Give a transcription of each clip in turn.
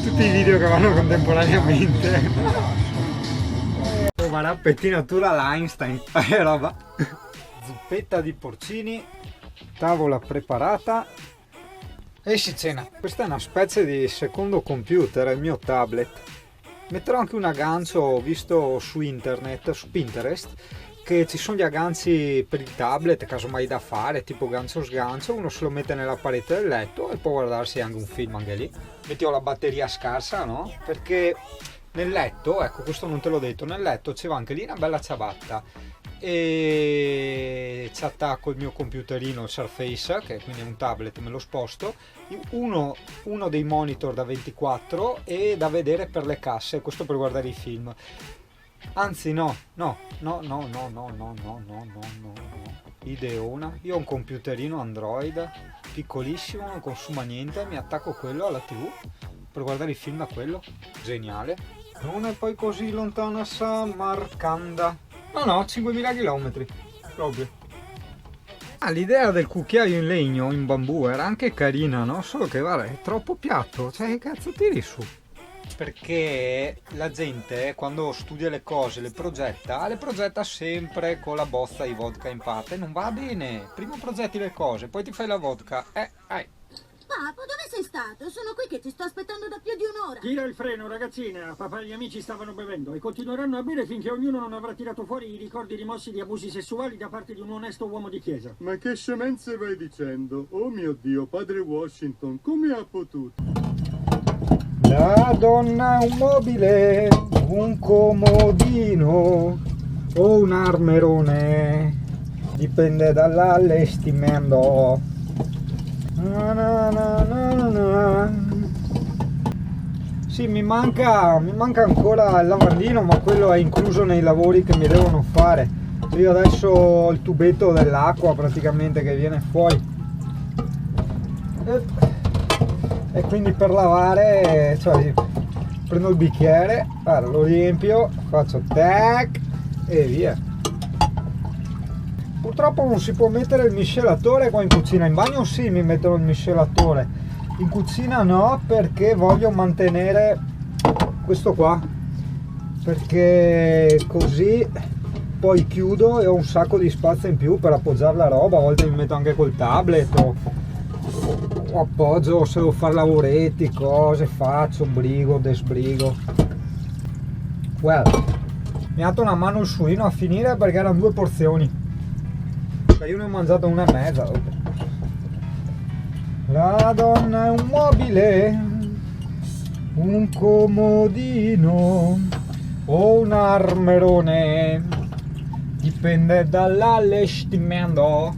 Tutti i video che vanno contemporaneamente. Guarda, pettinatura all'Einstein, roba. Zuppetta di porcini, tavola preparata e si cena. Questa è una specie di secondo computer, il mio tablet. Metterò anche un aggancio, ho visto su internet, su Pinterest, che ci sono gli agganci per il tablet, casomai da fare, tipo gancio sgancio, uno se lo mette nella parete del letto e può guardarsi anche un film anche lì. Mettiamo la batteria scarsa, no? Perché nel letto, ecco, questo non te l'ho detto, nel letto c'era anche lì una bella ciabatta e ci attacco il mio computerino, il Surface, che quindi è un tablet, me lo sposto, uno dei monitor da 24 e da vedere per le casse, questo per guardare i film. Anzi no, ideona, io ho un computerino Android piccolissimo, non consuma niente, mi attacco quello alla TV per guardare i film da quello, geniale. Non è poi così lontana Samarcanda, no, 5.000 km proprio. L'idea del cucchiaio in legno, in bambù, era anche carina, no? Solo che guarda, è troppo piatto, cioè che cazzo tiri su? Perché la gente quando studia le cose, le progetta sempre con la bozza di vodka in parte, non va bene. Prima progetti le cose, poi ti fai la vodka. Papo, dove sei stato? Sono qui che ti sto aspettando da più di un'ora. Tira il freno, ragazzina. Papà e gli amici stavano bevendo e continueranno a bere finché ognuno non avrà tirato fuori i ricordi rimossi di abusi sessuali da parte di un onesto uomo di chiesa. Ma che scemenze vai dicendo? Oh mio Dio, padre Washington, come ha potuto? La donna è un mobile, un comodino o un armerone, dipende dall'allestimento. Sì, mi manca ancora il lavandino, ma quello è incluso nei lavori che mi devono fare. Io adesso ho il tubetto dell'acqua praticamente che viene fuori e quindi per lavare, cioè, prendo il bicchiere, allora, lo riempio, faccio tac e via. Purtroppo non si può mettere il miscelatore qua in cucina, in bagno sì mi mettono il miscelatore, in cucina no, perché voglio mantenere questo qua, perché così poi chiudo e ho un sacco di spazio in più per appoggiare la roba. A volte mi metto anche col tablet o appoggio se devo fare lavoretti, cose, faccio, brigo, desbrigo. Well, mi ha dato una mano il suino a finire perché erano 2 porzioni. Io ne ho mangiato una e mezza. La donna è un mobile, un comodino o un armerone, dipende dall'allestimento.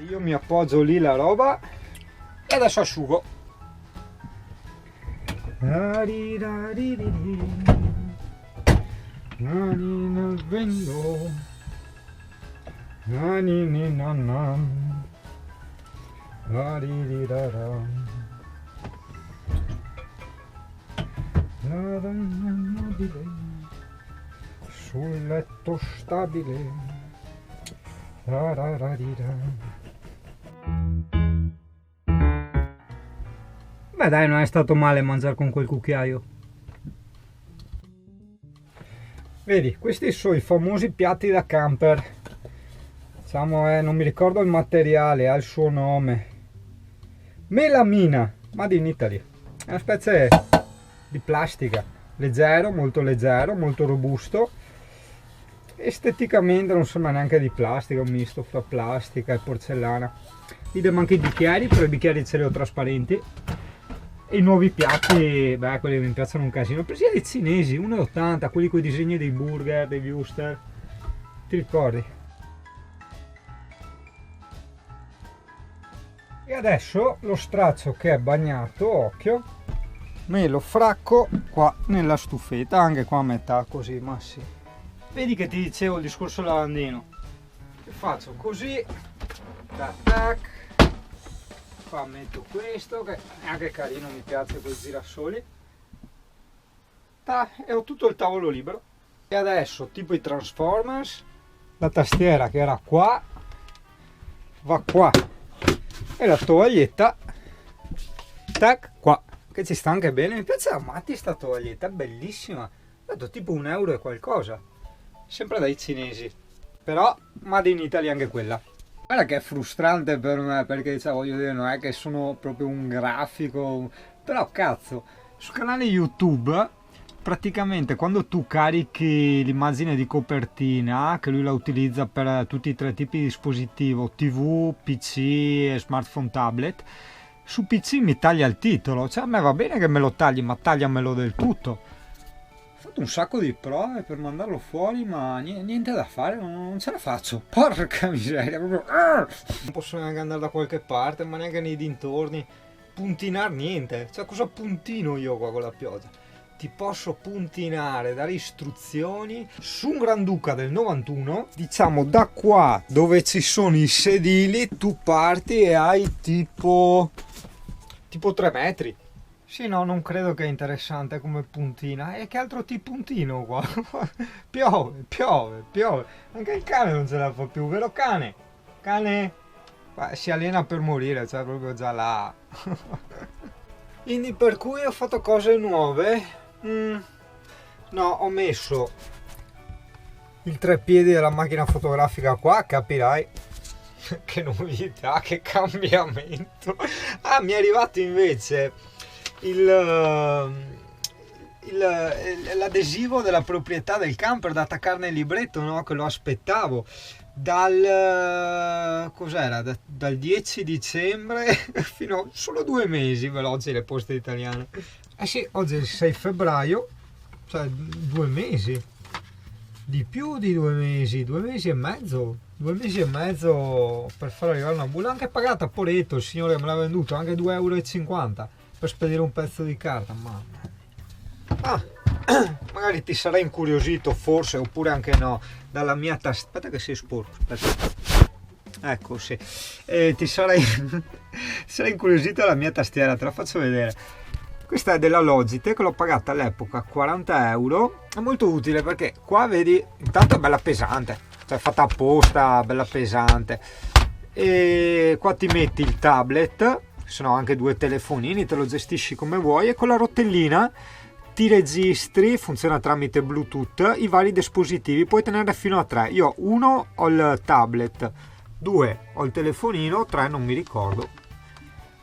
Io mi appoggio lì la roba e adesso asciugo. Mani nel vento, mani nel sul letto stabile. Beh dai, non è stato male mangiare con quel cucchiaio. Vedi, questi sono i famosi piatti da camper. Diciamo, non mi ricordo il materiale, ha il suo nome. Melamina, made in Italy. È una specie di plastica, leggero, molto robusto. Esteticamente non sembra neanche di plastica, un misto fra plastica e porcellana. Idem anche i bicchieri, però i bicchieri ce li ho trasparenti. E i nuovi piatti, beh, quelli mi piacciono un casino. Ho preso dei cinesi, 1,80, quelli con i disegni dei burger, dei wuster. Ti ricordi? E adesso lo straccio che è bagnato, occhio, me lo fracco qua nella stufetta, anche qua a metà così, ma sì. Vedi che ti dicevo il discorso lavandino. faccio così, tac tac, qua metto questo che è anche carino, mi piace quei girasoli, e ho tutto il tavolo libero. E adesso, tipo i Transformers, la tastiera che era qua va qua e la tovaglietta tac qua, che ci sta anche bene. Mi piace a matti sta tovaglietta, bellissima, ho dato tipo €1 e qualcosa, sempre dai cinesi, però made in Italy anche quella. Guarda che è frustrante per me, perché cioè, voglio dire, non è che sono proprio un grafico, però cazzo, sul canale YouTube praticamente quando tu carichi l'immagine di copertina, che lui la utilizza per tutti i 3 tipi di dispositivo, TV, PC e smartphone tablet, su PC mi taglia il titolo, cioè a me va bene che me lo tagli, ma tagliamelo del tutto. Ho fatto un sacco di prove per mandarlo fuori, ma niente da fare, non ce la faccio, porca miseria, proprio. Non posso neanche andare da qualche parte, ma neanche nei dintorni, puntinar niente, cioè cosa puntino io qua con la pioggia? Ti posso puntinare, dare istruzioni su un Granduca del 91, diciamo da qua dove ci sono i sedili tu parti e hai tipo 3 metri. Sì, no, non credo che è interessante come puntina. E che altro ti puntino qua? piove, anche il cane non ce la fa più, vero cane? Si allena per morire, cioè proprio già là. Quindi per cui ho fatto cose nuove. No, ho messo il treppiedi della macchina fotografica qua, capirai. Che novità, che cambiamento. Mi è arrivato invece l'adesivo della proprietà del camper da attaccare nel libretto, no? Che lo aspettavo dal 10 dicembre fino a solo 2 mesi veloci le poste italiane. Sì, oggi è il 6 febbraio, cioè 2 mesi, di più di 2 mesi, 2 mesi e mezzo, 2 mesi e mezzo per far arrivare una bulla, anche pagata a Poretto, il signore me l'ha venduto, anche €2,50 per spedire un pezzo di carta, mamma. Magari ti sarei incuriosito, forse, oppure anche no, dalla mia tastiera, aspetta che sei sporco, aspetta. Ecco, sì, ti sarei incuriosito dalla mia tastiera, te la faccio vedere. Questa è della Logitech, l'ho pagata all'epoca €40, è molto utile perché qua vedi, intanto è bella pesante, cioè fatta apposta, bella pesante, e qua ti metti il tablet, se no anche 2 telefonini, te lo gestisci come vuoi, e con la rotellina ti registri, funziona tramite Bluetooth, i vari dispositivi, puoi tenere fino a 3, io 1 ho il tablet, 2 ho il telefonino, 3 non mi ricordo.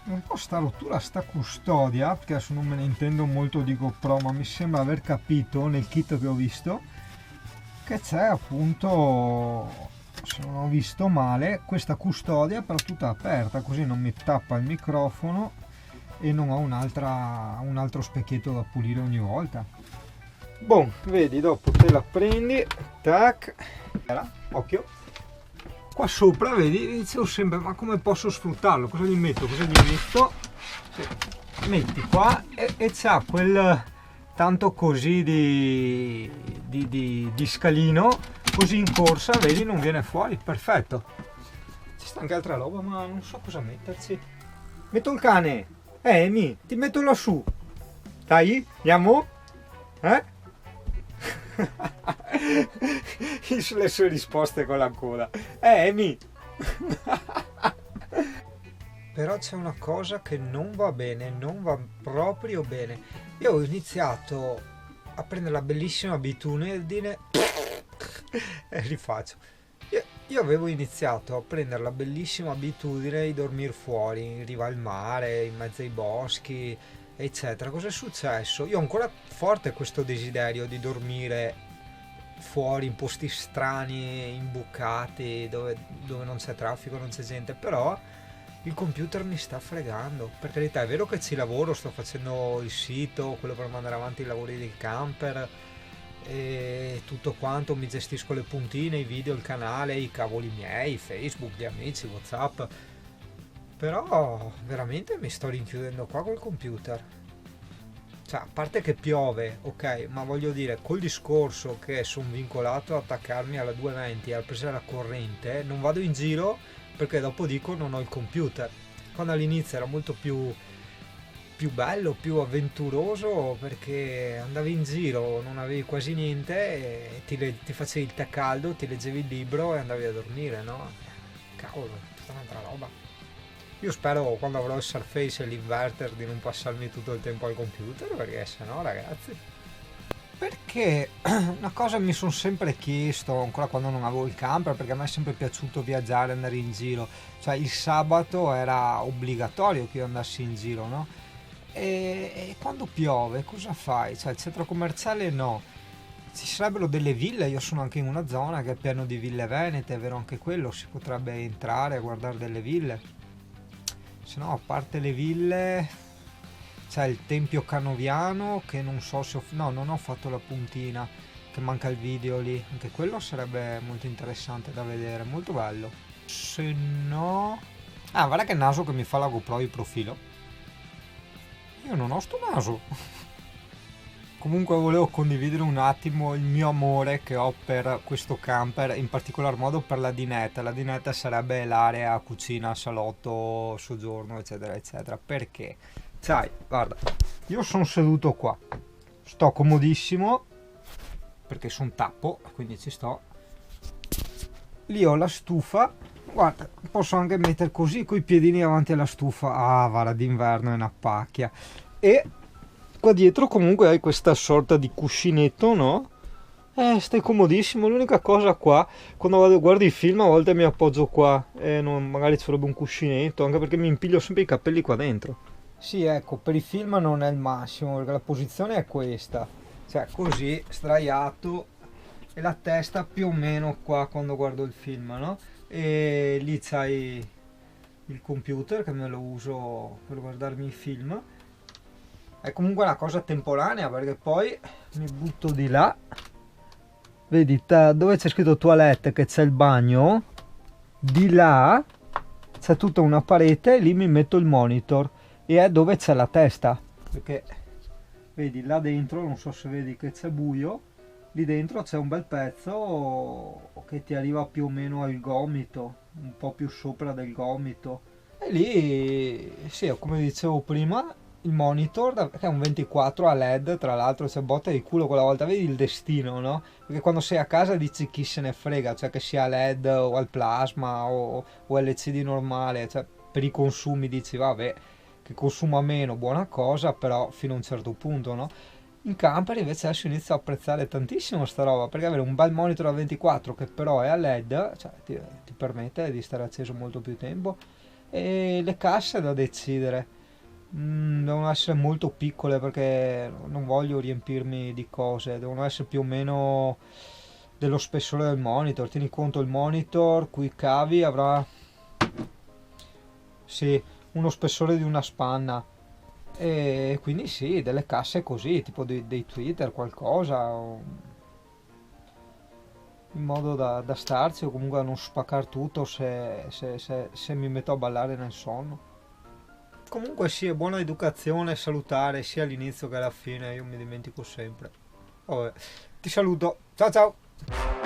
Un po' sta rottura, sta custodia, perché adesso non me ne intendo molto di GoPro, ma mi sembra aver capito nel kit che ho visto che c'è appunto, se non ho visto male, questa custodia però tutta aperta, così non mi tappa il microfono e non ho un altro specchietto da pulire ogni volta. Boh, vedi, dopo te la prendi, tac, occhio. Qua sopra, vedi, dicevo sempre, ma come posso sfruttarlo? Cosa gli metto? Sì. Metti qua e c'ha quel tanto così di scalino, così in corsa, vedi, non viene fuori, perfetto. Ci sta anche altra roba, ma non so cosa metterci. Metto il cane, Amy, ti metto lassù. Dai, andiamo? Le sue risposte con la coda. Amy. Però c'è una cosa che non va bene, non va proprio bene. Io ho iniziato a prendere la bellissima abitudine rifaccio. Io avevo iniziato a prendere la bellissima abitudine di dormire fuori, in riva al mare, in mezzo ai boschi, eccetera. Cosa è successo? Io ho ancora forte questo desiderio di dormire fuori in posti strani, imbucati, dove non c'è traffico, non c'è gente, però il computer mi sta fregando. Per carità, è vero che ci lavoro, sto facendo il sito, quello per mandare avanti i lavori del camper e tutto quanto, mi gestisco le puntine, i video, il canale, i cavoli miei, Facebook, gli amici, WhatsApp, però veramente mi sto rinchiudendo qua col computer. cioè, a parte che piove, ok, ma voglio dire, col discorso che sono vincolato ad attaccarmi alla 220 e a presa la corrente, non vado in giro perché dopo dico non ho il computer. Quando all'inizio era molto più bello, più avventuroso, perché andavi in giro, non avevi quasi niente e ti facevi il tè caldo, ti leggevi il libro e andavi a dormire, no? Cavolo, tutta un'altra roba. Io spero quando avrò il Surface e l'inverter di non passarmi tutto il tempo al computer, perché sennò, ragazzi. Perché una cosa mi sono sempre chiesto, ancora quando non avevo il camper, perché a me è sempre piaciuto viaggiare, andare in giro. Cioè il sabato era obbligatorio che io andassi in giro, no? E quando piove cosa fai? Cioè il centro commerciale no. Ci sarebbero delle ville, io sono anche in una zona che è pieno di ville venete, è vero anche quello, si potrebbe entrare a guardare delle ville. Se no, a parte le ville, c'è il Tempio Canoviano che non so se no, non ho fatto la puntina, che manca il video lì, anche quello sarebbe molto interessante da vedere, molto bello. Se no... Ah, guarda che naso che mi fa la GoPro di profilo. Io non ho sto naso. Comunque volevo condividere un attimo il mio amore che ho per questo camper, in particolar modo per la dinetta. La dinetta sarebbe l'area cucina, salotto, soggiorno, eccetera, eccetera. Perché? Sai, guarda, io sono seduto qua, sto comodissimo, perché sono tappo, quindi ci sto. Lì ho la stufa, guarda, posso anche mettere così, coi piedini davanti alla stufa. Ah, guarda, d'inverno è una pacchia. E... qua dietro comunque hai questa sorta di cuscinetto, no? Stai comodissimo. L'unica cosa qua, quando guardo i film a volte mi appoggio qua e magari ci vorrebbe un cuscinetto, anche perché mi impiglio sempre i capelli qua dentro. Sì, ecco, per i film non è il massimo, perché la posizione è questa. Cioè così, sdraiato, e la testa più o meno qua quando guardo il film, no? E lì c'hai il computer che me lo uso per guardarmi i film. È comunque una cosa temporanea, perché poi mi butto di là, vedi dove c'è scritto toilette, che c'è il bagno, di là c'è tutta una parete e lì mi metto il monitor e è dove c'è la testa, perché vedi là dentro, non so se vedi che c'è buio, lì dentro c'è un bel pezzo che ti arriva più o meno al gomito, un po' più sopra del gomito, e lì sì, come dicevo prima, il monitor che è un 24 a LED, tra l'altro, c'è botta di culo quella volta, vedi il destino, no? Perché quando sei a casa dici chi se ne frega, cioè che sia LED o al plasma o LCD normale, cioè per i consumi dici vabbè, che consuma meno, buona cosa, però fino a un certo punto, no? In camper invece adesso inizio a apprezzare tantissimo sta roba, perché avere un bel monitor a 24 che però è a LED, cioè ti permette di stare acceso molto più tempo, e le casse da decidere. Devono essere molto piccole perché non voglio riempirmi di cose, devono essere più o meno dello spessore del monitor. Tieni conto, il monitor cui cavi avrà sì, uno spessore di una spanna, e quindi sì, delle casse così, tipo dei Twitter, qualcosa, in modo da starci, o comunque da non spaccare tutto se mi metto a ballare nel sonno. Comunque sì, è buona educazione salutare sia all'inizio che alla fine, io mi dimentico sempre. Vabbè, ti saluto, ciao ciao!